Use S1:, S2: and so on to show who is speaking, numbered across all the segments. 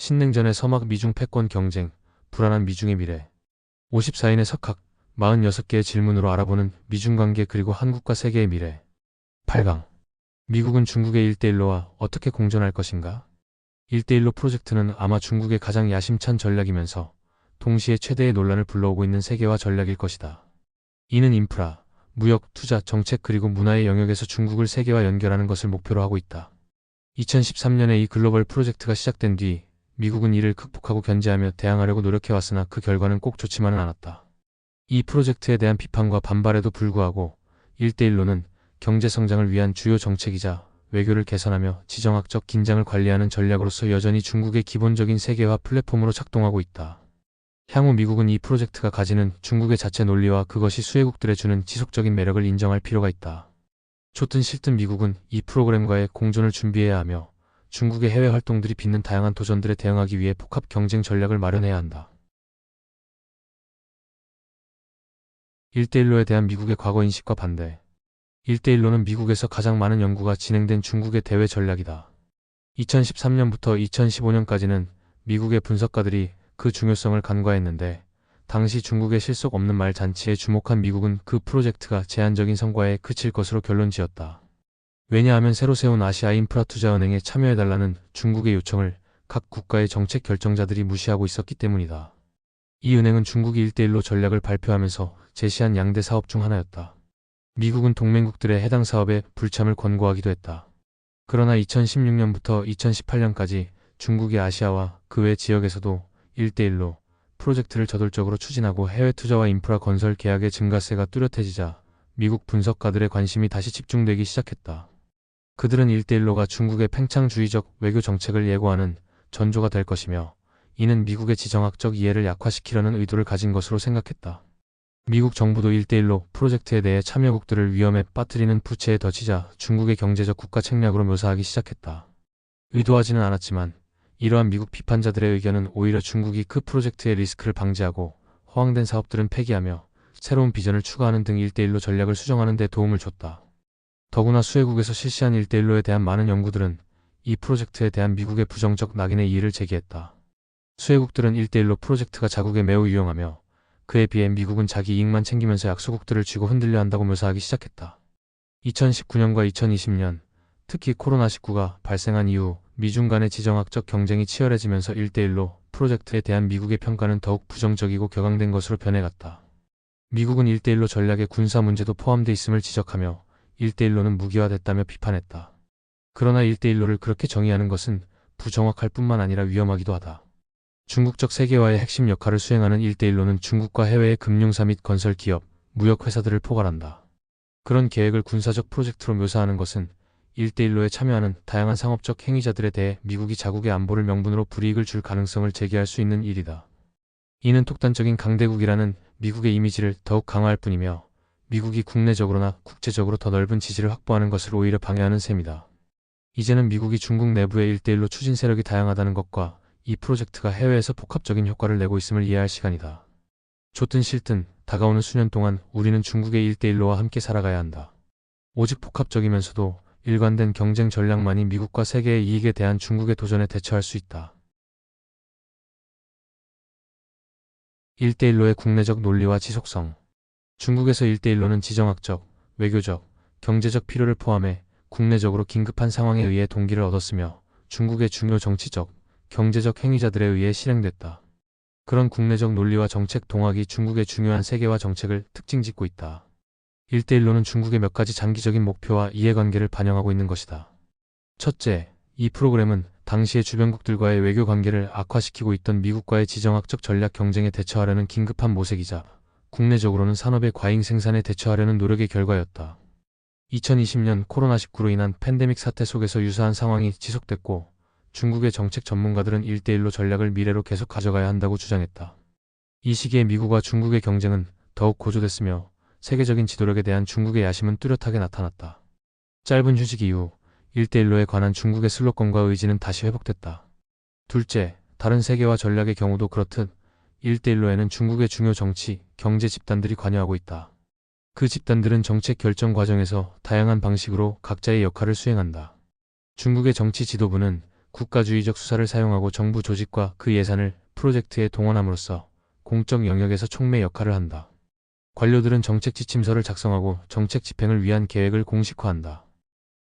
S1: 신냉전의 서막 미중 패권 경쟁, 불안한 미중의 미래. 54인의 석학, 46개의 질문으로 알아보는 미중 관계 그리고 한국과 세계의 미래. 8강. 미국은 중국의 1대1로와 어떻게 공존할 것인가? 1대1로 프로젝트는 아마 중국의 가장 야심찬 전략이면서 동시에 최대의 논란을 불러오고 있는 세계화 전략일 것이다. 이는 인프라, 무역, 투자, 정책 그리고 문화의 영역에서 중국을 세계와 연결하는 것을 목표로 하고 있다. 2013년에 이 글로벌 프로젝트가 시작된 뒤 미국은 이를 극복하고 견제하며 대항하려고 노력해왔으나 그 결과는 꼭 좋지만은 않았다. 이 프로젝트에 대한 비판과 반발에도 불구하고 1대1로는 경제 성장을 위한 주요 정책이자 외교를 개선하며 지정학적 긴장을 관리하는 전략으로서 여전히 중국의 기본적인 세계화 플랫폼으로 작동하고 있다. 향후 미국은 이 프로젝트가 가지는 중국의 자체 논리와 그것이 수혜국들에 주는 지속적인 매력을 인정할 필요가 있다. 좋든 싫든 미국은 이 프로그램과의 공존을 준비해야 하며 중국의 해외 활동들이 빚는 다양한 도전들에 대응하기 위해 복합 경쟁 전략을 마련해야 한다. 1대1로에 대한 미국의 과거 인식과 반대. 1대1로는 미국에서 가장 많은 연구가 진행된 중국의 대외 전략이다. 2013년부터 2015년까지는 미국의 분석가들이 그 중요성을 간과했는데 당시 중국의 실속 없는 말 잔치에 주목한 미국은 그 프로젝트가 제한적인 성과에 그칠 것으로 결론지었다. 왜냐하면 새로 세운 아시아 인프라투자은행에 참여해달라는 중국의 요청을 각 국가의 정책 결정자들이 무시하고 있었기 때문이다. 이 은행은 중국이 1대1로 전략을 발표하면서 제시한 양대 사업 중 하나였다. 미국은 동맹국들의 해당 사업에 불참을 권고하기도 했다. 그러나 2016년부터 2018년까지 중국이 아시아와 그 외 지역에서도 1대1로 프로젝트를 저돌적으로 추진하고 해외 투자와 인프라 건설 계약의 증가세가 뚜렷해지자 미국 분석가들의 관심이 다시 집중되기 시작했다. 그들은 1대1로가 중국의 팽창주의적 외교 정책을 예고하는 전조가 될 것이며 이는 미국의 지정학적 이해를 약화시키려는 의도를 가진 것으로 생각했다. 미국 정부도 1대1로 프로젝트에 대해 참여국들을 위험에 빠뜨리는 부채에 덧치자 중국의 경제적 국가 책략으로 묘사하기 시작했다. 의도하지는 않았지만 이러한 미국 비판자들의 의견은 오히려 중국이 그 프로젝트의 리스크를 방지하고 허황된 사업들은 폐기하며 새로운 비전을 추가하는 등 1대1로 전략을 수정하는 데 도움을 줬다. 더구나 수혜국에서 실시한 1대1로에 대한 많은 연구들은 이 프로젝트에 대한 미국의 부정적 낙인의 이의를 제기했다. 수혜국들은 1대1로 프로젝트가 자국에 매우 유용하며 그에 비해 미국은 자기 이익만 챙기면서 약소국들을 쥐고 흔들려 한다고 묘사하기 시작했다. 2019년과 2020년, 특히 코로나19가 발생한 이후 미중 간의 지정학적 경쟁이 치열해지면서 1대1로 프로젝트에 대한 미국의 평가는 더욱 부정적이고 격앙된 것으로 변해갔다. 미국은 1대1로 전략의 군사 문제도 포함돼 있음을 지적하며 1대1로는 무기화됐다며 비판했다. 그러나 1대1로를 그렇게 정의하는 것은 부정확할 뿐만 아니라 위험하기도 하다. 중국적 세계화의 핵심 역할을 수행하는 1대1로는 중국과 해외의 금융사 및 건설 기업, 무역 회사들을 포괄한다. 그런 계획을 군사적 프로젝트로 묘사하는 것은 1대1로에 참여하는 다양한 상업적 행위자들에 대해 미국이 자국의 안보를 명분으로 불이익을 줄 가능성을 제기할 수 있는 일이다. 이는 독단적인 강대국이라는 미국의 이미지를 더욱 강화할 뿐이며 미국이 국내적으로나 국제적으로 더 넓은 지지를 확보하는 것을 오히려 방해하는 셈이다. 이제는 미국이 중국 내부의 1대1로 추진 세력이 다양하다는 것과 이 프로젝트가 해외에서 복합적인 효과를 내고 있음을 이해할 시간이다. 좋든 싫든 다가오는 수년 동안 우리는 중국의 1대1로와 함께 살아가야 한다. 오직 복합적이면서도 일관된 경쟁 전략만이 미국과 세계의 이익에 대한 중국의 도전에 대처할 수 있다. 1대1로의 국내적 논리와 지속성. 중국에서 1대1로는 지정학적, 외교적, 경제적 필요를 포함해 국내적으로 긴급한 상황에 의해 동기를 얻었으며 중국의 중요 정치적, 경제적 행위자들에 의해 실행됐다. 그런 국내적 논리와 정책 동학이 중국의 중요한 세계화 정책을 특징짓고 있다. 1대1로는 중국의 몇 가지 장기적인 목표와 이해관계를 반영하고 있는 것이다. 첫째, 이 프로그램은 당시의 주변국들과의 외교 관계를 악화시키고 있던 미국과의 지정학적 전략 경쟁에 대처하려는 긴급한 모색이자 국내적으로는 산업의 과잉 생산에 대처하려는 노력의 결과였다. 2020년 코로나19로 인한 팬데믹 사태 속에서 유사한 상황이 지속됐고 중국의 정책 전문가들은 1대1로 전략을 미래로 계속 가져가야 한다고 주장했다. 이 시기에 미국과 중국의 경쟁은 더욱 고조됐으며 세계적인 지도력에 대한 중국의 야심은 뚜렷하게 나타났다. 짧은 휴식 이후 1대1로에 관한 중국의 슬로건과 의지는 다시 회복됐다. 둘째, 다른 세계화 전략의 경우도 그렇듯 1대1로에는 중국의 중요 정치, 경제 집단들이 관여하고 있다. 그 집단들은 정책 결정 과정에서 다양한 방식으로 각자의 역할을 수행한다. 중국의 정치 지도부는 국가주의적 수사를 사용하고 정부 조직과 그 예산을 프로젝트에 동원함으로써 공적 영역에서 촉매 역할을 한다. 관료들은 정책 지침서를 작성하고 정책 집행을 위한 계획을 공식화한다.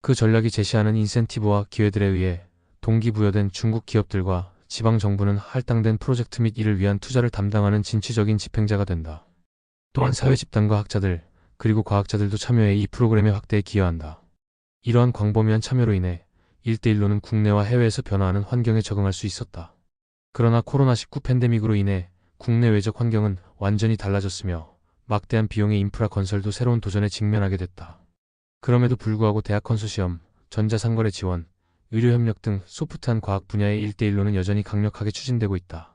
S1: 그 전략이 제시하는 인센티브와 기회들에 의해 동기부여된 중국 기업들과 지방정부는 할당된 프로젝트 및 이를 위한 투자를 담당하는 진취적인 집행자가 된다. 또한 사회 집단과 학자들, 그리고 과학자들도 참여해 이 프로그램의 확대에 기여한다. 이러한 광범위한 참여로 인해 1대1로는 국내와 해외에서 변화하는 환경에 적응할 수 있었다. 그러나 코로나19 팬데믹으로 인해 국내 외적 환경은 완전히 달라졌으며 막대한 비용의 인프라 건설도 새로운 도전에 직면하게 됐다. 그럼에도 불구하고 대학 컨소시엄, 전자상거래 지원, 의료협력 등 소프트한 과학 분야의 1대1로는 여전히 강력하게 추진되고 있다.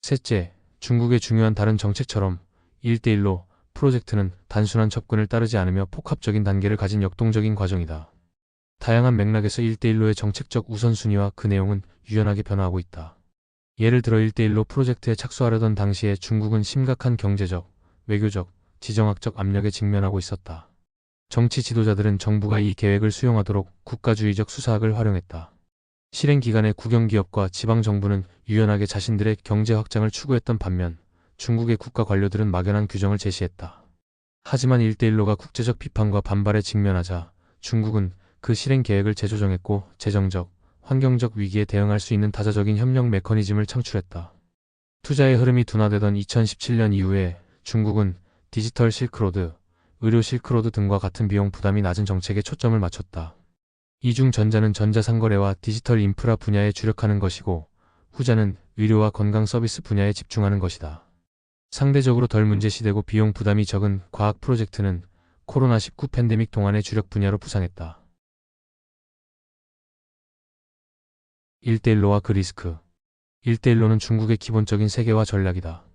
S1: 셋째, 중국의 중요한 다른 정책처럼 1대1로 프로젝트는 단순한 접근을 따르지 않으며 복합적인 단계를 가진 역동적인 과정이다. 다양한 맥락에서 1대1로의 정책적 우선순위와 그 내용은 유연하게 변화하고 있다. 예를 들어 1대1로 프로젝트에 착수하려던 당시에 중국은 심각한 경제적, 외교적, 지정학적 압력에 직면하고 있었다. 정치 지도자들은 정부가 이 계획을 수용하도록 국가주의적 수사학을 활용했다. 실행 기간에 국영기업과 지방정부는 유연하게 자신들의 경제 확장을 추구했던 반면 중국의 국가 관료들은 막연한 규정을 제시했다. 하지만 1대1로가 국제적 비판과 반발에 직면하자 중국은 그 실행 계획을 재조정했고 재정적, 환경적 위기에 대응할 수 있는 다자적인 협력 메커니즘을 창출했다. 투자의 흐름이 둔화되던 2017년 이후에 중국은 디지털 실크로드, 의료 실크로드 등과 같은 비용 부담이 낮은 정책에 초점을 맞췄다. 이 중 전자는 전자상거래와 디지털 인프라 분야에 주력하는 것이고 후자는 의료와 건강 서비스 분야에 집중하는 것이다. 상대적으로 덜 문제시되고 비용 부담이 적은 과학 프로젝트는 코로나19 팬데믹 동안의 주력 분야로 부상했다. 1대1로와 그 리스크. 1대1로는 중국의 기본적인 세계화 전략이다.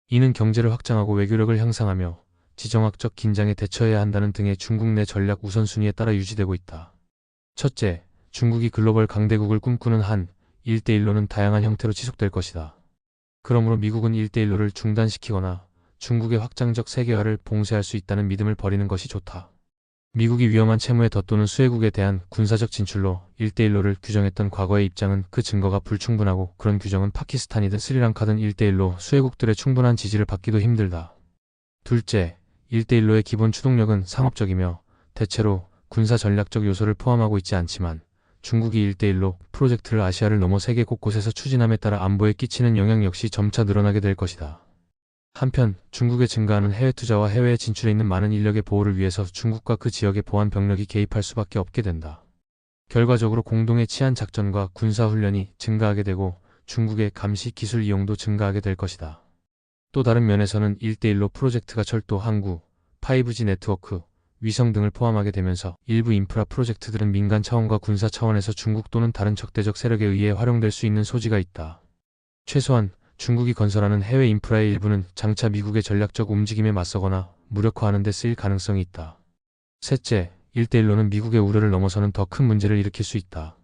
S1: 이는 경제를 확장하고 외교력을 향상하며 지정학적 긴장에 대처해야 한다는 등의 중국 내 전략 우선순위에 따라 유지되고 있다. 첫째, 중국이 글로벌 강대국을 꿈꾸는 한 1대1로는 다양한 형태로 지속될 것이다. 그러므로 미국은 1대1로를 중단시키거나 중국의 확장적 세계화를 봉쇄할 수 있다는 믿음을 버리는 것이 좋다. 미국이 위험한 채무에 덧도는 수혜국에 대한 군사적 진출로 1대1로를 규정했던 과거의 입장은 그 증거가 불충분하고 그런 규정은 파키스탄이든 스리랑카든 1대1로 수혜국들의 충분한 지지를 받기도 힘들다. 둘째, 1대1로의 기본 추동력은 상업적이며 대체로 군사 전략적 요소를 포함하고 있지 않지만 중국이 1대1로 프로젝트를 아시아를 넘어 세계 곳곳에서 추진함에 따라 안보에 끼치는 영향 역시 점차 늘어나게 될 것이다. 한편 중국의 증가하는 해외 투자와 해외에 진출해 있는 많은 인력의 보호를 위해서 중국과 그 지역의 보안 병력이 개입할 수밖에 없게 된다. 결과적으로 공동의 치안 작전과 군사 훈련이 증가하게 되고 중국의 감시 기술 이용도 증가하게 될 것이다. 또 다른 면에서는 1대1로 프로젝트가 철도, 항구, 5G 네트워크, 위성 등을 포함하게 되면서 일부 인프라 프로젝트들은 민간 차원과 군사 차원에서 중국 또는 다른 적대적 세력에 의해 활용될 수 있는 소지가 있다. 최소한 중국이 건설하는 해외 인프라의 일부는 장차 미국의 전략적 움직임에 맞서거나 무력화하는 데 쓰일 가능성이 있다. 셋째, 1대1로는 미국의 우려를 넘어서는 더 큰 문제를 일으킬 수 있다.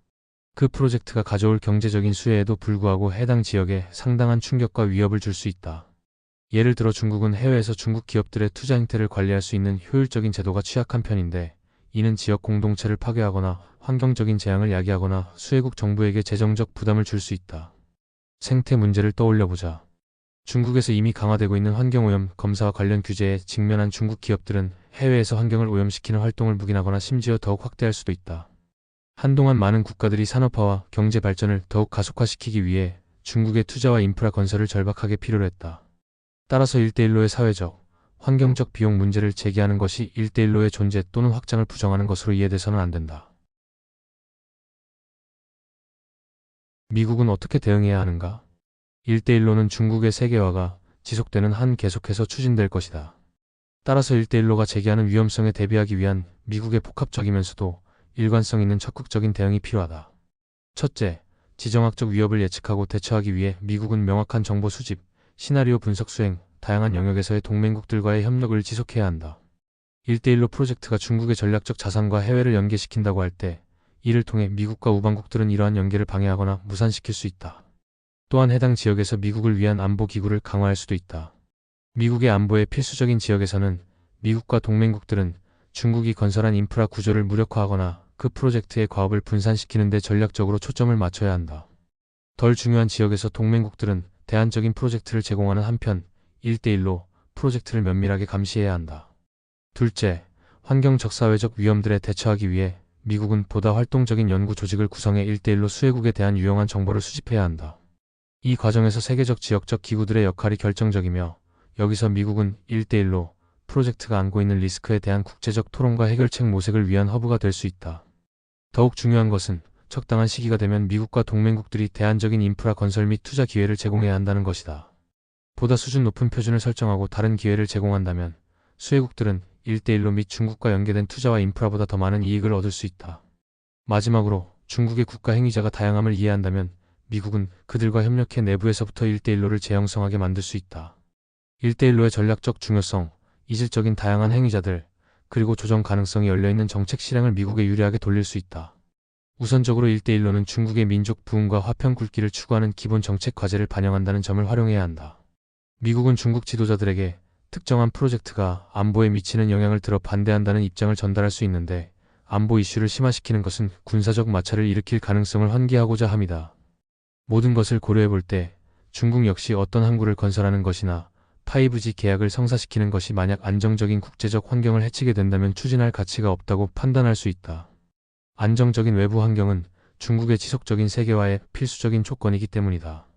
S1: 그 프로젝트가 가져올 경제적인 수혜에도 불구하고 해당 지역에 상당한 충격과 위협을 줄 수 있다. 예를 들어 중국은 해외에서 중국 기업들의 투자 행태를 관리할 수 있는 효율적인 제도가 취약한 편인데 이는 지역 공동체를 파괴하거나 환경적인 재앙을 야기하거나 수혜국 정부에게 재정적 부담을 줄 수 있다. 생태 문제를 떠올려보자. 중국에서 이미 강화되고 있는 환경오염 검사와 관련 규제에 직면한 중국 기업들은 해외에서 환경을 오염시키는 활동을 묵인하거나 심지어 더욱 확대할 수도 있다. 한동안 많은 국가들이 산업화와 경제 발전을 더욱 가속화시키기 위해 중국의 투자와 인프라 건설을 절박하게 필요로 했다. 따라서 1대1로의 사회적, 환경적 비용 문제를 제기하는 것이 1대1로의 존재 또는 확장을 부정하는 것으로 이해돼서는 안 된다. 미국은 어떻게 대응해야 하는가? 1대1로는 중국의 세계화가 지속되는 한 계속해서 추진될 것이다. 따라서 1대1로가 제기하는 위험성에 대비하기 위한 미국의 복합적이면서도 일관성 있는 적극적인 대응이 필요하다. 첫째, 지정학적 위협을 예측하고 대처하기 위해 미국은 명확한 정보 수집, 시나리오 분석 수행, 다양한 영역에서의 동맹국들과의 협력을 지속해야 한다. 1대1로 프로젝트가 중국의 전략적 자산과 해외를 연계시킨다고 할 때 이를 통해 미국과 우방국들은 이러한 연계를 방해하거나 무산시킬 수 있다. 또한 해당 지역에서 미국을 위한 안보기구를 강화할 수도 있다. 미국의 안보의 필수적인 지역에서는 미국과 동맹국들은 중국이 건설한 인프라 구조를 무력화하거나 그 프로젝트의 과업을 분산시키는 데 전략적으로 초점을 맞춰야 한다. 덜 중요한 지역에서 동맹국들은 대안적인 프로젝트를 제공하는 한편 1대1로 프로젝트를 면밀하게 감시해야 한다. 둘째, 환경 적사회적 위험들에 대처하기 위해 미국은 보다 활동적인 연구 조직을 구성해 1대1로 수혜국에 대한 유용한 정보를 수집해야 한다. 이 과정에서 세계적 지역적 기구들의 역할이 결정적이며 여기서 미국은 1대1로 프로젝트가 안고 있는 리스크에 대한 국제적 토론과 해결책 모색을 위한 허브가 될 수 있다. 더욱 중요한 것은 적당한 시기가 되면 미국과 동맹국들이 대안적인 인프라 건설 및 투자 기회를 제공해야 한다는 것이다. 보다 수준 높은 표준을 설정하고 다른 기회를 제공한다면 수혜국들은 1대1로 및 중국과 연계된 투자와 인프라보다 더 많은 이익을 얻을 수 있다. 마지막으로 중국의 국가 행위자가 다양함을 이해한다면 미국은 그들과 협력해 내부에서부터 1대1로를 재형성하게 만들 수 있다. 1대1로의 전략적 중요성, 이질적인 다양한 행위자들, 그리고 조정 가능성이 열려있는 정책 실행을 미국에 유리하게 돌릴 수 있다. 우선적으로 1대1로는 중국의 민족 부흥과 화평 굵기를 추구하는 기본 정책 과제를 반영한다는 점을 활용해야 한다. 미국은 중국 지도자들에게 특정한 프로젝트가 안보에 미치는 영향을 들어 반대한다는 입장을 전달할 수 있는데 안보 이슈를 심화시키는 것은 군사적 마찰을 일으킬 가능성을 환기하고자 함이다. 모든 것을 고려해 볼 때 중국 역시 어떤 항구를 건설하는 것이나 5G 계약을 성사시키는 것이 만약 안정적인 국제적 환경을 해치게 된다면 추진할 가치가 없다고 판단할 수 있다. 안정적인 외부 환경은 중국의 지속적인 세계화의 필수적인 조건이기 때문이다.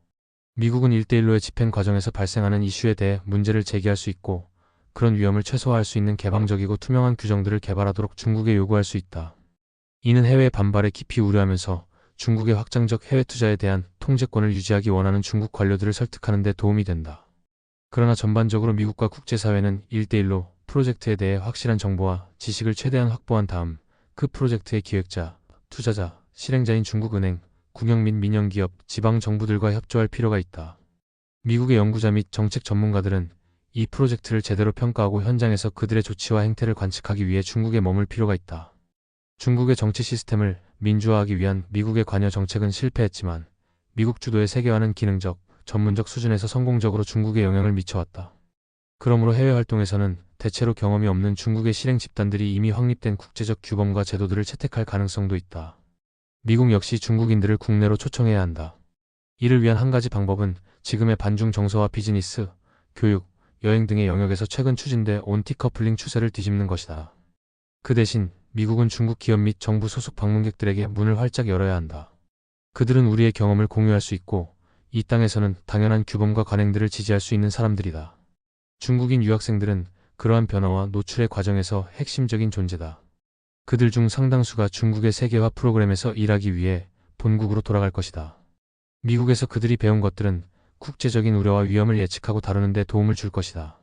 S1: 미국은 1대1로의 집행 과정에서 발생하는 이슈에 대해 문제를 제기할 수 있고 그런 위험을 최소화할 수 있는 개방적이고 투명한 규정들을 개발하도록 중국에 요구할 수 있다. 이는 해외 반발에 깊이 우려하면서 중국의 확장적 해외 투자에 대한 통제권을 유지하기 원하는 중국 관료들을 설득하는 데 도움이 된다. 그러나 전반적으로 미국과 국제사회는 1대1로 프로젝트에 대해 확실한 정보와 지식을 최대한 확보한 다음 그 프로젝트의 기획자, 투자자, 실행자인 중국은행, 국영 및 민영기업, 지방정부들과 협조할 필요가 있다. 미국의 연구자 및 정책 전문가들은 이 프로젝트를 제대로 평가하고 현장에서 그들의 조치와 행태를 관측하기 위해 중국에 머물 필요가 있다. 중국의 정치 시스템을 민주화하기 위한 미국의 관여 정책은 실패했지만 미국 주도의 세계화는 기능적, 전문적 수준에서 성공적으로 중국에 영향을 미쳐왔다. 그러므로 해외 활동에서는 대체로 경험이 없는 중국의 실행 집단들이 이미 확립된 국제적 규범과 제도들을 채택할 가능성도 있다. 미국 역시 중국인들을 국내로 초청해야 한다. 이를 위한 한 가지 방법은 지금의 반중 정서와 비즈니스, 교육, 여행 등의 영역에서 최근 추진돼 온 디커플링 추세를 뒤집는 것이다. 그 대신 미국은 중국 기업 및 정부 소속 방문객들에게 문을 활짝 열어야 한다. 그들은 우리의 경험을 공유할 수 있고 이 땅에서는 당연한 규범과 관행들을 지지할 수 있는 사람들이다. 중국인 유학생들은 그러한 변화와 노출의 과정에서 핵심적인 존재다. 그들 중 상당수가 중국의 세계화 프로그램에서 일하기 위해 본국으로 돌아갈 것이다. 미국에서 그들이 배운 것들은 국제적인 우려와 위험을 예측하고 다루는 데 도움을 줄 것이다.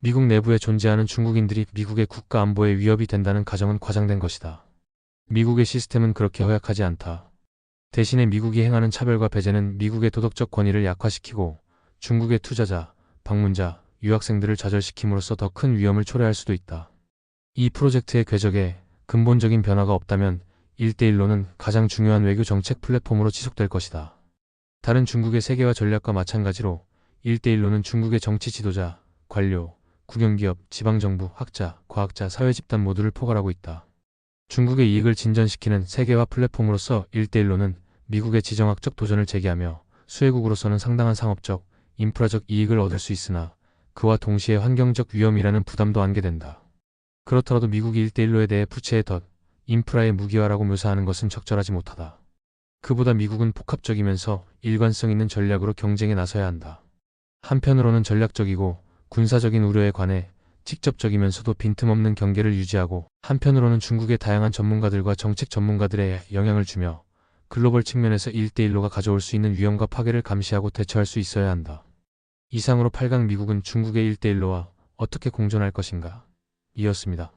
S1: 미국 내부에 존재하는 중국인들이 미국의 국가 안보에 위협이 된다는 가정은 과장된 것이다. 미국의 시스템은 그렇게 허약하지 않다. 대신에 미국이 행하는 차별과 배제는 미국의 도덕적 권위를 약화시키고 중국의 투자자, 방문자, 유학생들을 좌절시킴으로써 더 큰 위험을 초래할 수도 있다. 이 프로젝트의 궤적에 근본적인 변화가 없다면 1대1로는 가장 중요한 외교 정책 플랫폼으로 지속될 것이다. 다른 중국의 세계화 전략과 마찬가지로 1대1로는 중국의 정치 지도자, 관료, 국영기업, 지방정부, 학자, 과학자, 사회집단 모두를 포괄하고 있다. 중국의 이익을 진전시키는 세계화 플랫폼으로서 1대1로는 미국의 지정학적 도전을 제기하며 수혜국으로서는 상당한 상업적, 인프라적 이익을 얻을 수 있으나 그와 동시에 환경적 위험이라는 부담도 안게 된다. 그렇더라도 미국이 1대1로에 대해 부채의 덫, 인프라의 무기화라고 묘사하는 것은 적절하지 못하다. 그보다 미국은 복합적이면서 일관성 있는 전략으로 경쟁에 나서야 한다. 한편으로는 전략적이고 군사적인 우려에 관해 직접적이면서도 빈틈없는 경계를 유지하고 한편으로는 중국의 다양한 전문가들과 정책 전문가들에 영향을 주며 글로벌 측면에서 1대1로가 가져올 수 있는 위험과 파괴를 감시하고 대처할 수 있어야 한다. 이상으로 8강 미국은 중국의 1대1로와 어떻게 공존할 것인가? 이었습니다.